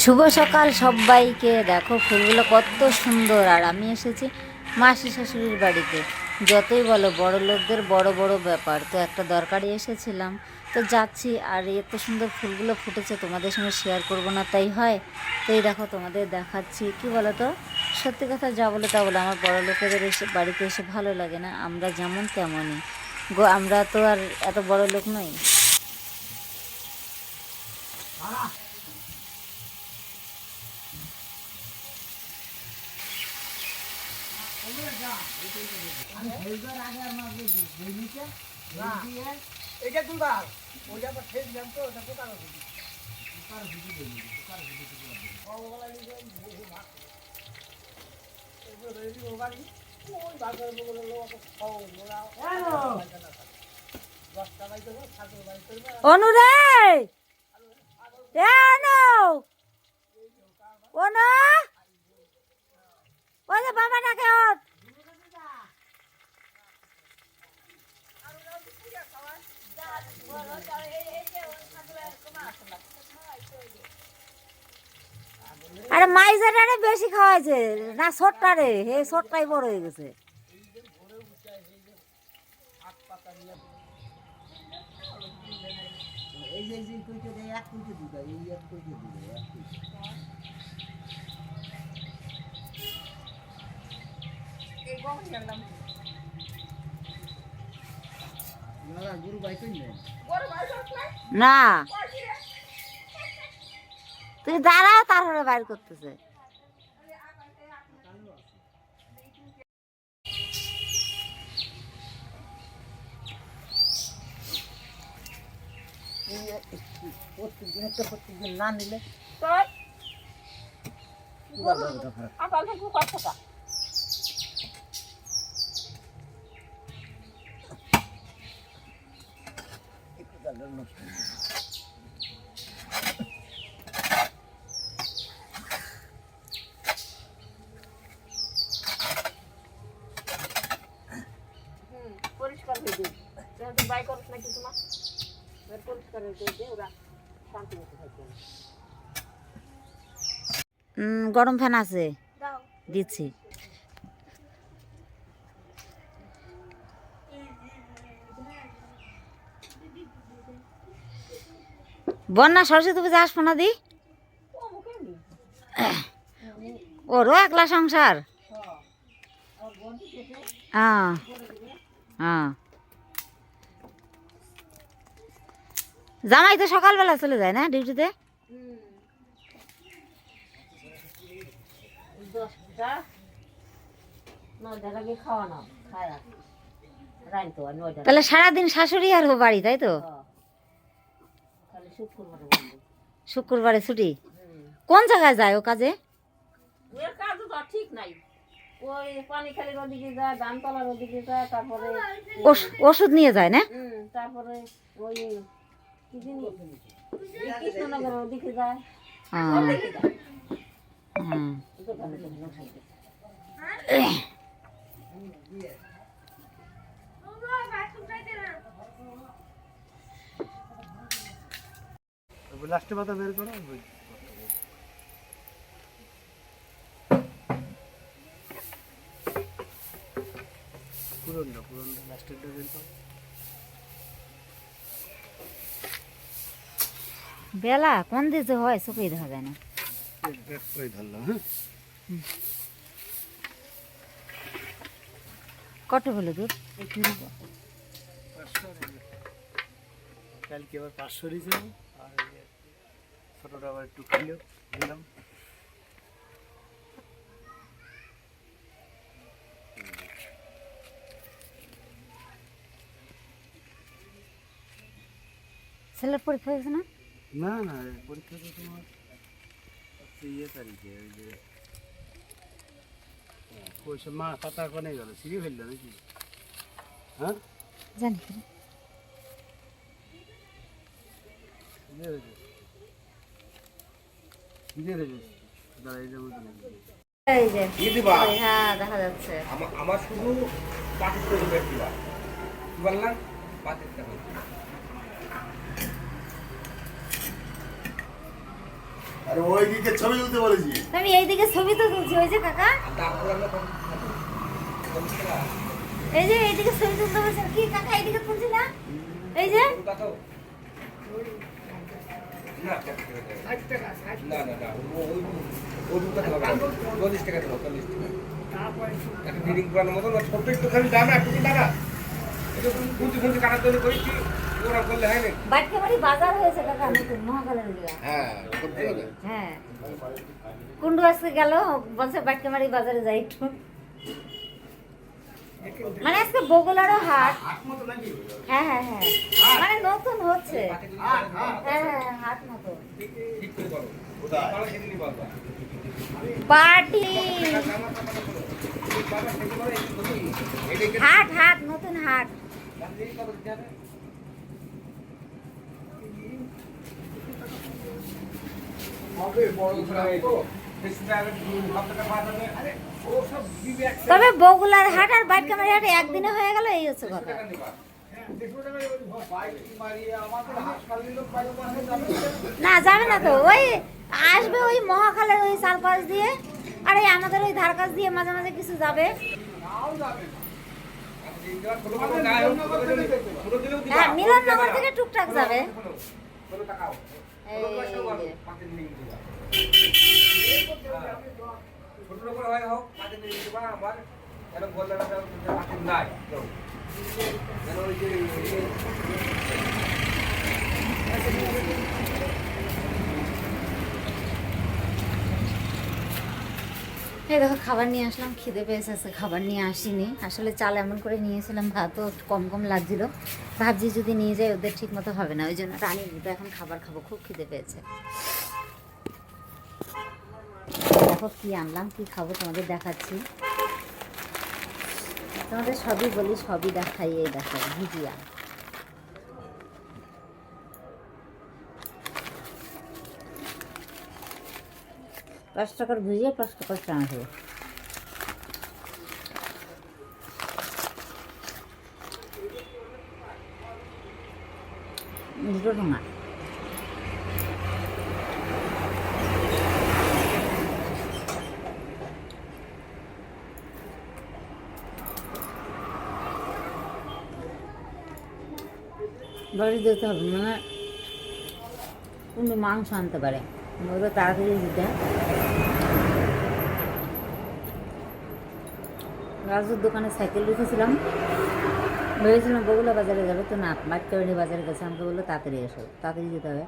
শুভ সকাল সবাইকে। দেখো ফুলগুলো কত সুন্দর। আর আমি এসেছি মাসি শাশুড়ির বাড়িতে। যতই বলো বড় লোকদের বড় বড় ব্যাপার, তো একটা দরকারে এসেছিলাম, তো যাচ্ছি। আর এত সুন্দর ফুলগুলো ফুটেছে, তোমাদের সঙ্গে শেয়ার করব না তাই হয়? তো এই দেখো তোমাদের দেখাচ্ছি। কি বলো তো, সত্যি কথা যা বলে তা বলে, আমার বড় লোকেদের এসে বাড়িতে এসে ভালো লাগে না। আমরা যেমন তেমনই গো, আমরা তো আর এত বড় লোক নই। এটা তুলবা ওইটা তো শেষ দাম তো ওটা পোকার অনুরে অনু ওই যে বাবা ডাকে ওঠ। আরে মাইজারে বেশি খাওয়াইছে না ছোট্টারে, হে ছোট্টাই বড় হয়ে গেছে। এই যে এই কইতে দেয় এক কইতে দিবা এই এক কইতে দিবা এক কইতে এই গম গেলাম না গুরু ভাই কই নেই গুরু ভাই না তুই দাঁড়াও, তারপরে বাইর করতেছে। প্রত্যেকদিন না নিলে পরিষ্কার হয়ে দিই বাই করছ নাকি তোমার পরিষ্কার হয়ে দিয়ে ওরা শান্তি মতো থাকবে। গরম ফ্যান আছে, দিচ্ছি। বন্যা সরস্বতী পুজো আসবো না দি, ওরও একলা সংসার। হ্যাঁ হ্যাঁ, জামাই তো সকালবেলা চলে যায় না ডিউটিতে? তাহলে সারাদিন শাশুড়ি আর বাড়ি, তাই তো? শুক্রবারে ছুটি। কোন জায়গায় যায় ও কাজে? ঠিক নাই, ওই পানিখালির ওদিকে যায়, ধানতলার ওদিকে যায়, তারপরে ওষুধ নিয়ে যায় না? তারপরে ওই কি জিনিস কৃষ্ণনগরের ওদিকে যায়। লাস্টে পাতা বের করো, পুরনটা লাস্টেরটা বের করো। বেলা কোন দিকে হয় চোখেই দেখা যায় না। ধরলাম হ্যাঁ, কত হলো দুধ? কালকে আবার 500 দিয়েছে, আর ছোটটা আবার একটু কিলো দিলাম। ছেলের পরীক্ষা হয়েছে না? না না, পরীক্ষা তো তোমার তারিখে, ওই যে ওইসব মা পাতা কনে গেল সিঁড়ি ফেললো নাকি? হ্যাঁ জানি হ্যাঁ, দেখা যাচ্ছে। আমার শুধু পাতির তৈরি দিবা কি বললাম পাতিরটা আরে ওইদিকে ছবি তুলতে বলেছি। আমি এইদিকে ছবি তো তুলছি, ওই যে কাকা এই যে এইদিকে ছবি তুলতে বলছেন কি কাকা, এইদিকে তুলছি না, এই যে বাটকাবাড়ি বাজার হয়েছে কাকা নতুন মহাকালের লিগা। হ্যাঁ কুন্ডু আজকে গেল, বলছে বাটকাবাড়ি বাজারে যাই একটু, মানে আজকে বগুলারও হাট। হ্যাঁ হ্যাঁ হ্যাঁ মানে নতুন হচ্ছে। হ্যাঁ হ্যাঁ হাট মতো পার্টি হাট, হাট নতুন হাট। তবে বগুলার হাট আর বাটকামারি হাট একদিনে হয়ে গেল, এই হচ্ছে কথা। না যাবে না তো, ওই আসবে ওই মহাখালের ওই চারপাশ দিয়ে, আর এই আমাদের ওই ধার কাছ দিয়ে মাঝে মাঝে কিছু যাবে। হ্যাঁ মিলননগর থেকে টুকটাক যাবে। এই দেখো খাবার নিয়ে আসলাম, খিদে পেয়েছে, খাবার নিয়ে আসিনি। আসলে চাল এমন করে নিয়েছিলাম, ভাতও একটু কম কম লাগছিল, ভাবছি যদি নিয়ে যাই ওদের ঠিক মতো হবে না, ওই জন্য রানি দুটো এখন খাবার খাবো, খুব খিদে পেয়েছে। দেখো কি আনলাম, কি খাবো তোমাদের দেখাচ্ছি, তোমাদের সবই বলি, সবই দেখাই। এই দেখো ভুজিয়া, পাঁচ টাকার ভুজিয়া, 5 টাকার চানাচুর। দুটো টাকা। বাড়ি যেতে হবে, মানে কিন্তু মাংস আনতে পারে, ওগুলো তাড়াতাড়ি দিতে। রাজুর দোকানে সাইকেল রেখেছিলাম, ভেবেছিলাম বগুলা বাজারে যাবে, তো না বাটকাবাড়ি বাজারে গেছে, আমাকে বললো তাড়াতাড়ি এসো, তাড়াতাড়ি যেতে হবে।